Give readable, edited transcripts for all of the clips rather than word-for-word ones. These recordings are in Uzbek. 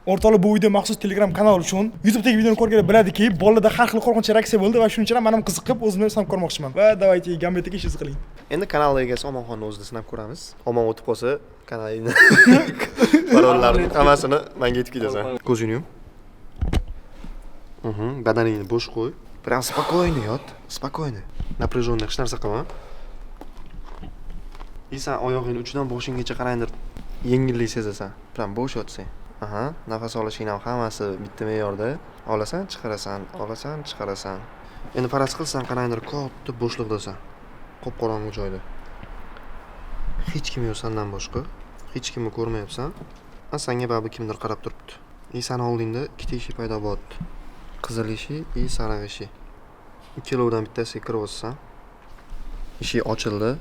O'rtoqlar bu video maxsus Telegram kanal uchun. YouTube'dagi videoni ko'rganlar biladiki, bolada har xil qo'rqinch reaksiya bo'ldi va shuning uchun ham men ham qiziqib o'zimni sinab ko'rmoqchiman. Va давайте Gambetga ish qiling. Endi kanal egasi Omonxonni o'zida sinab ko'ramiz. Omon o'tib qolsa, kanalingni parollarni hammasini menga yetib ketasan. Ko'zingni yum. Badaningni bo'sh qo'y. Прям спокойно yot, спокойно. Напряжённый hech narsa qilma. Sen oyog'ing uchidan boshinggacha qaraydir yengillik sezasan. Прям bo'sh yotsang. Aha, nafas olishing ham hammasi bitta me'yorda. Olasan, chiqarasan, olasan, chiqarasan. Endi faraz qilsan qaraydir katta bo'shliqdasan. Qop-qorong'i joyda. Hech kim yo'q sendan boshqa. Hech kimni ko'rmayapsan. Senga babi kimdir qarab turibdi. Sen oldingda ikkita eshik paydo bo'ldi. Qizil eshik va sariq eshik. Ikkovidan bittasiga kirib olsan. Eshik ochildi.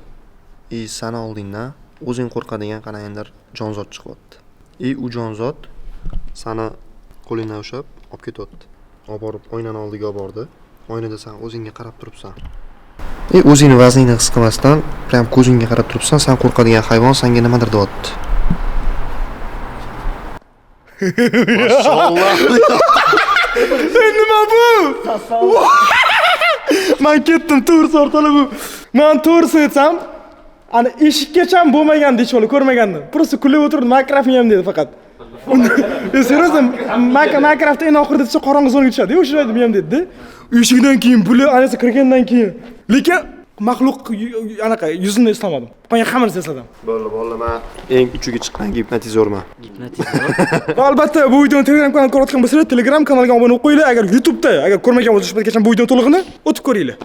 Sen oldingdan o'zing qo'rqadigan qaraydir jonzot chiqyapti. U jonzot seni qo'lingdan ushlab olib ketyapti. Olib borib oynaning oldiga olib bordi. Oynada sen o'zingga qarab turibsan. O'zingni vazningni his qilmasdan, prям ko'zingga qarab turibsan, sen qo'rqadigan hayvon senga nimadir deyapti. Mashallah. Nima bu? Men ketdim, to'g'risi o'rtoqlar bu. Men to'g'risini aytsam, ana eshikkacha ham bo'lmagan deyishni ko'rmagandim. Просто kulib o'tirdim, Minecraftni ham dedi faqat. Seriyozdan Minecraftda eng oxirida qorong'i zonaga tushadi. O'sha joyda men ham dedi. Eshikdan keyin bular anasi kirgandan keyin. Lekin maxluq anaqa yuzini eslamadim. Men hammasini esladim. Bo'ldi, men eng uchiga chiqqan gipnotizorman. Va albatta bu videoni Telegram kanaliga ko'rayotgan bo'lsangiz, Telegram kanaliga obuna bo'lib qo'yinglar. Agar YouTube'da, agar ko'rmagan bo'lsangiz, bu videoni to'lig'ini o'tib ko'ringlar.